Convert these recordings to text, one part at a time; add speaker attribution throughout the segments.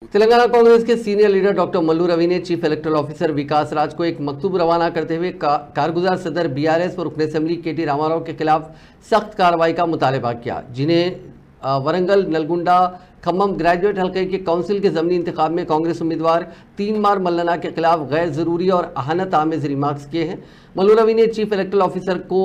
Speaker 1: तेलंगाना कांग्रेस के senior leader doctor Mallu Ravi ने chief electoral officer Vikas Raj को एक मकतूब रवाना करते हुए कारगुजार सदर बीआरएस और रुकन असेंबली केटी रामाराव के खिलाफ सख्त कार्रवाई का मुतालबा किया, जिन्हें वरंगल नलगुंडा खम्मम ग्रेजुएट हल्के के काउंसिल के ज़मीनी इंतखाब में कांग्रेस उम्मीदवार तीनमार मल्लना के खिलाफ गैर ज़रूरी और अहानत आमेज रिमार्क्स किए हैं। मल्लू रवि ने चीफ इलेक्टोरल ऑफिसर को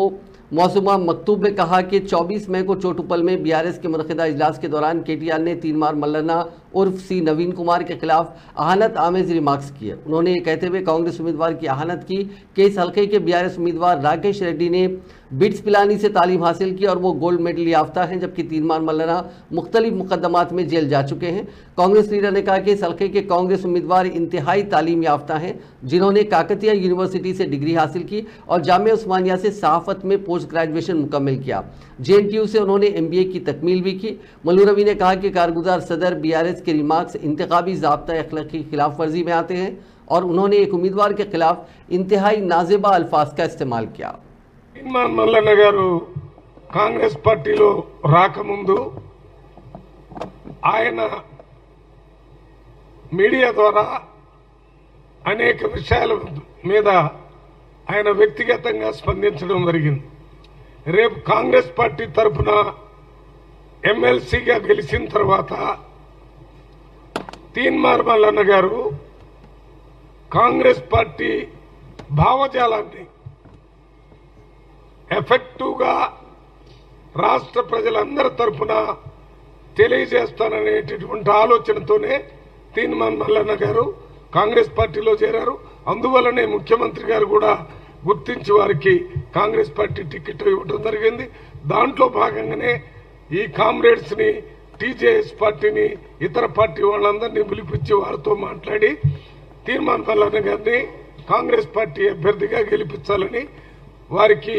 Speaker 1: मौसूमा मकतूब में कहा कि 24 मई को चोटुपल में बीआरएस के मुनक़िदा इजलास के दौरान केटीआर ने तीनमार मल्लना उर्फ सी नवीन कुमार के खिलाफ अहानत आमेज रिमार्क्स किए। उन्होंने ये कहते हुए कांग्रेस उम्मीदवार की अहानत की कि इस हल्के के बीआरएस उम्मीदवार राकेश रेड्डी ने बिट्स पिलानी से तालीम हासिल की और वो गोल्ड मेडल याफ्ता हैं, जबकि तीनमार मल्लना मुख्तलिफ मुकदमात में जेल जा चुके हैं। कांग्रेस लीडर ने कहा कि इस हल्के के कांग्रेस उम्मीदवार इंतहाई तालीम याफ्ता हैं, जिन्होंने काकतिया यूनिवर्सिटी से डिग्री हासिल की और जामिया उस्मानिया से सहाफ़त में पोस्ट ग्रेजुएशन मुकम्मल किया। JNTU से उन्होंने MBA की तकमील भी की। मल्लू रवि ने कहा कि कारगुजार सदर बीआरएस के रिमार्क्स इंतखाबी ज़ाब्ता अखलाक की खिलाफ वर्जी में आते हैं और उन्होंने एक उम्मीदवार के खिलाफ इंतहाई नाजेबा अल्फाज का इस्तेमाल किया।
Speaker 2: మల్లన్న గారు కాంగ్రెస్ పార్టీలో రాకముందు ఆయన మీడియా ద్వారా అనేక విషయాల మీద ఆయన వ్యక్తిగతంగా స్పందించడం జరిగింది. రేపు కాంగ్రెస్ పార్టీ తరఫున ఎమ్మెల్సీగా గెలిచిన తర్వాత తీన్మార్ మల్లన్న గారు కాంగ్రెస్ పార్టీ భావజాలాన్ని ఎఫెక్టివ్గా రాష్ట్ర ప్రజలందరి తరఫున తెలియజేస్తాననేటటువంటి ఆలోచనతోనే తీన్మార్ మల్లన్న గారు కాంగ్రెస్ పార్టీలో చేరారు. అందువల్లనే ముఖ్యమంత్రి గారు కూడా గుర్తించి వారికి కాంగ్రెస్ పార్టీ టికెట్ ఇవ్వడం జరిగింది. దాంట్లో భాగంగానే ఈ కామ్రేడ్స్ ని, TJS పార్టీని, ఇతర పార్టీ వాళ్ళందరినీ పిలిపించి వారితో మాట్లాడి తీన్మార్ మల్లన్న గారిని కాంగ్రెస్ పార్టీ అభ్యర్థిగా గెలిపించాలని వారికి